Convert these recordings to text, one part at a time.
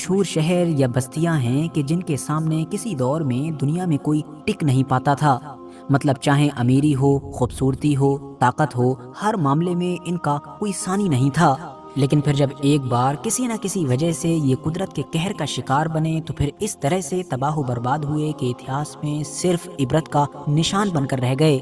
مشہور شہر یا بستیاں ہیں کہ جن کے سامنے کسی دور میں دنیا میں کوئی ٹک نہیں پاتا تھا۔ مطلب چاہے امیری ہو، خوبصورتی ہو، طاقت ہو، ہر معاملے میں ان کا کوئی ثانی نہیں تھا۔ لیکن پھر جب ایک بار کسی نہ کسی وجہ سے یہ قدرت کے قہر کا شکار بنے تو پھر اس طرح سے تباہ و برباد ہوئے کہ اتہاس میں صرف عبرت کا نشان بن کر رہ گئے۔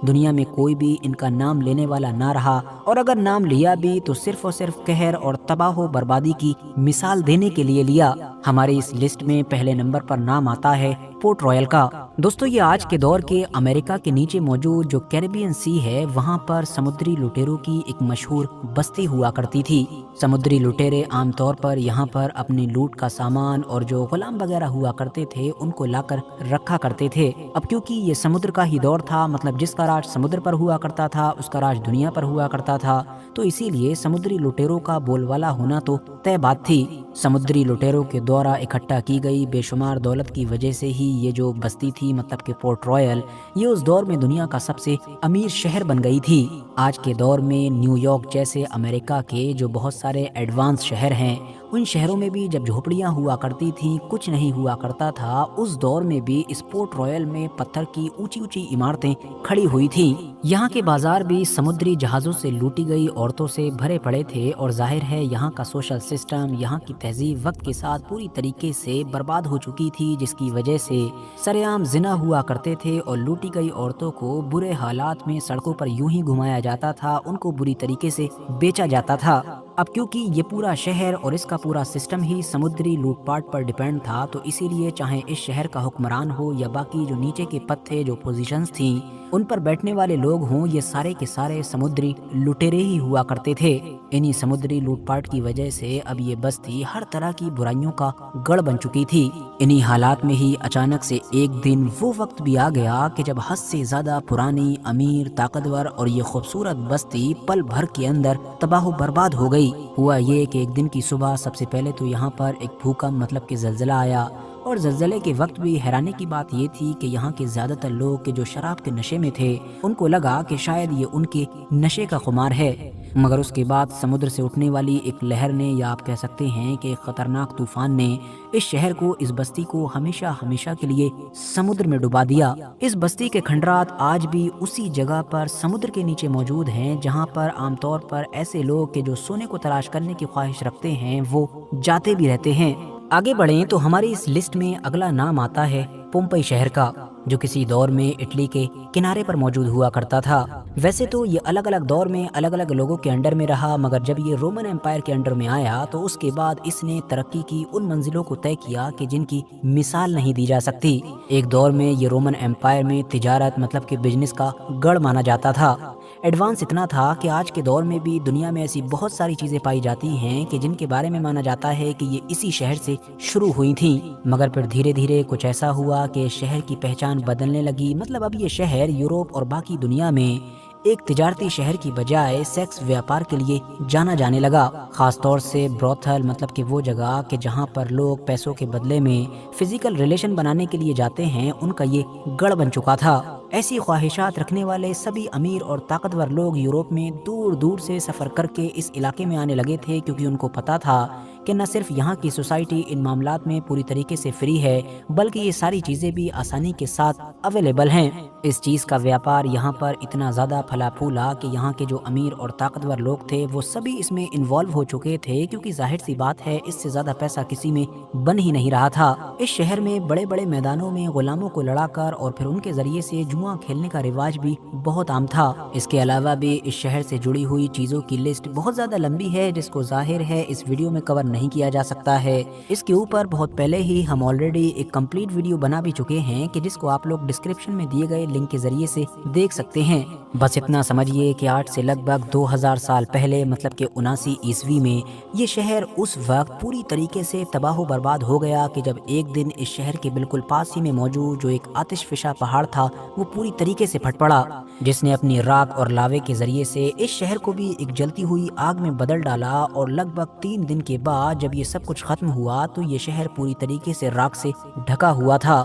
دنیا میں کوئی بھی ان کا نام لینے والا نہ رہا، اور اگر نام لیا بھی تو صرف اور صرف قہر اور تباہ و بربادی کی مثال دینے کے لیے لیا۔ ہماری اس لسٹ میں پہلے نمبر پر نام آتا ہے پورٹ رائل کا۔ دوستو یہ آج کے دور کے امریکہ کے نیچے موجود جو کیریبین سی ہے، وہاں پر سمندری لٹیروں کی ایک مشہور بستی ہوا کرتی تھی۔ سمندری لٹیرے عام طور پر یہاں پر اپنی لوٹ کا سامان اور جو غلام وغیرہ ہوا کرتے تھے ان کو لا کر رکھا کرتے تھے۔ اب کیونکہ یہ سمندر کا ہی دور تھا، مطلب جس کا راج سمندر پر ہوا کرتا تھا اس کا راج دنیا پر ہوا کرتا تھا، تو اسی لیے سمندری لٹیروں کا بول والا ہونا تو طے بات تھی۔ سمندری لٹیروں کے دوارا اکٹھا کی گئی بے شمار دولت کی وجہ سے ہی یہ جو بستی تھی، مطلب کہ پورٹ رائل، یہ اس دور میں دنیا کا سب سے امیر شہر بن گئی تھی۔ آج کے دور میں نیو یارک جیسے امریکہ کے جو بہت سارے ایڈوانس شہر ہیں، ان شہروں میں بھی جب جھوپڑیاں ہوا کرتی تھیں، کچھ نہیں ہوا کرتا تھا، اس دور میں بھی اس پورٹ رائل میں پتھر کی اونچی اونچی عمارتیں کھڑی ہوئی تھیں۔ یہاں کے بازار بھی سمندری جہازوں سے لوٹی گئی عورتوں سے بھرے پڑے تھے، اور ظاہر ہے یہاں کا سوشل سسٹم، یہاں کی تہذیب وقت کے ساتھ پوری طریقے سے برباد ہو چکی تھی، جس کی وجہ سے سرعام زنا ہوا کرتے تھے اور لوٹی گئی عورتوں کو برے حالات میں سڑکوں پر یوں ہی گھمایا جاتا تھا، ان کو بری طریقے سے بیچا جاتا تھا۔ اب کیونکہ یہ پورا شہر اور اس کا پورا سسٹم ہی سمندری لوٹ پاٹ پر ڈیپینڈ تھا، تو اسی لیے چاہے اس شہر کا حکمران ہو یا باقی جو نیچے کے پد تھے، جو پوزیشنز تھیں، ان پر بیٹھنے والے لوگ ہوں، یہ سارے کے سارے سمندری لٹیرے ہی ہوا کرتے تھے۔ انہی سمندری لوٹ پاٹ کی وجہ سے اب یہ بستی ہر طرح کی برائیوں کا گڑھ بن چکی تھی۔ انہی حالات میں ہی اچانک سے ایک دن وہ وقت بھی آ گیا کہ جب حد سے زیادہ پرانی، امیر، طاقتور اور یہ خوبصورت بستی پل بھر کے اندر تباہ و برباد ہو گئی۔ ہوا یہ کہ ایک دن کی صبح سب سے پہلے تو یہاں پر ایک بھوکم مطلب کہ زلزلہ آیا، اور زلزلے کے وقت بھی حیرانی کی بات یہ تھی کہ یہاں کے زیادہ تر لوگ کے جو شراب کے نشے میں تھے، ان کو لگا کہ شاید یہ ان کے نشے کا خمار ہے، مگر اس کے بعد سمندر سے اٹھنے والی ایک لہر نے، یا آپ کہہ سکتے ہیں کہ ایک خطرناک طوفان نے، اس شہر کو، اس بستی کو ہمیشہ ہمیشہ کے لیے سمندر میں ڈبا دیا۔ اس بستی کے کھنڈرات آج بھی اسی جگہ پر سمندر کے نیچے موجود ہیں، جہاں پر عام طور پر ایسے لوگ کہ جو سونے کو تلاش کرنے کی خواہش رکھتے ہیں وہ جاتے بھی رہتے ہیں۔ آگے بڑھیں تو ہماری اس لسٹ میں اگلا نام آتا ہے پومپئی شہر کا، جو کسی دور میں اٹلی کے کنارے پر موجود ہوا کرتا تھا۔ ویسے تو یہ الگ الگ دور میں الگ الگ لوگوں کے انڈر میں رہا، مگر جب یہ رومن امپائر کے انڈر میں آیا تو اس کے بعد اس نے ترقی کی ان منزلوں کو طے کیا کہ جن کی مثال نہیں دی جا سکتی۔ ایک دور میں یہ رومن امپائر میں تجارت مطلب کہ بزنس کا گڑھ مانا جاتا تھا۔ ایڈوانس اتنا تھا کہ آج کے دور میں بھی دنیا میں ایسی بہت ساری چیزیں پائی جاتی ہیں کہ جن کے بارے میں مانا جاتا ہے کہ یہ اسی شہر سے شروع ہوئی تھیں، مگر پھر دھیرے دھیرے کچھ ایسا ہوا کہ شہر کی پہچان بدلنے لگی۔ مطلب اب یہ شہر یورپ اور باقی دنیا میں ایک تجارتی شہر کی بجائے سیکس ویاپار کے لیے جانا جانے لگا، خاص طور سے بروتھل، مطلب کہ وہ جگہ کہ جہاں پر لوگ پیسوں کے بدلے میں فزیکل ریلیشن بنانے کے لیے جاتے ہیں، ان کا یہ گڑھ بن چکا تھا۔ ایسی خواہشات رکھنے والے سبھی امیر اور طاقتور لوگ یورپ میں دور دور سے سفر کر کے اس علاقے میں آنے لگے تھے، کیونکہ ان کو پتا تھا کہ نہ صرف یہاں کی سوسائٹی ان معاملات میں پوری طریقے سے فری ہے، بلکہ یہ ساری چیزیں بھی آسانی کے ساتھ اویلیبل ہیں۔ اس چیز کا ویاپار یہاں پر اتنا زیادہ پھلا پھولا کہ یہاں کے جو امیر اور طاقتور لوگ تھے وہ سبھی اس میں انوالو ہو چکے تھے، کیونکہ ظاہر سی بات ہے اس سے زیادہ پیسہ کسی میں بن ہی نہیں رہا تھا۔ اس شہر میں بڑے بڑے میدانوں میں غلاموں کو لڑا کر اور پھر ان کے ذریعے سے جوا کھیلنے کا رواج بھی بہت عام تھا۔ اس کے علاوہ بھی اس شہر سے جڑی ہوئی چیزوں کی لسٹ بہت زیادہ لمبی ہے، جس کو ظاہر ہے اس ویڈیو میں کور نہیں کیا جا سکتا ہے۔ اس کے اوپر بہت پہلے ہی ہم آلریڈی ایک کمپلیٹ ویڈیو بنا بھی چکے ہیں، کہ جس کو آپ لوگ ڈسکرپشن میں دیے گئے لنک کے ذریعے سے دیکھ سکتے ہیں۔ بس اتنا سمجھیے کہ آج سے لگ بھگ 2000 سال پہلے، مطلب کہ 79 عیسوی میں، یہ شہر اس وقت پوری طریقے سے تباہ و برباد ہو گیا کہ جب ایک دن اس شہر کے بالکل پاس ہی میں موجود جو ایک آتش فشاں پہاڑ تھا وہ پوری طریقے سے پھٹ پڑا، جس نے اپنی راکھ اور لاوے کے ذریعے سے اس شہر کو بھی ایک جلتی ہوئی آگ میں بدل ڈالا، اور لگ بھگ 3 دن کے بعد جب یہ سب کچھ ختم ہوا تو یہ شہر پوری طریقے سے راکھ سے ڈھکا ہوا تھا۔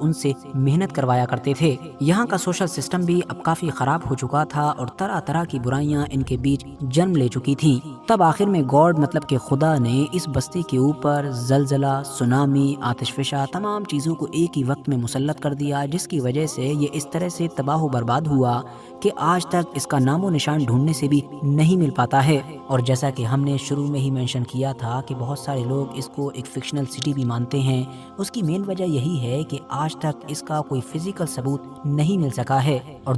ان سے محنت کروایا کرتے تھے۔ یہاں کا سوشل سسٹم بھی اب کافی خراب ہو چکا تھا اور طرح طرح کی برائیاں ان کے بیچ جنم لے چکی تھیں۔ تب آخر میں گاڈ مطلب کہ خدا نے اس بستی کے اوپر زلزلہ، سونامی، آتش فشاں تمام چیزوں کو ایک ہی وقت میں مسلط کر دیا، جس کی وجہ سے یہ اس طرح سے تباہ و برباد ہوا کہ آج تک اس کا نام و نشان ڈھونڈنے سے بھی نہیں مل پاتا ہے۔ اور جیسا کہ ہم نے شروع میں ہی مینشن کیا تھا کہ بہت سارے لوگ اس کو ایک فکشنل سٹی بھی مانتے ہیں، اس کی مین وجہ یہی ہے کہ آج تک اس کا کوئی فزیکل ثبوت نہیں مل سکا ہے۔ اور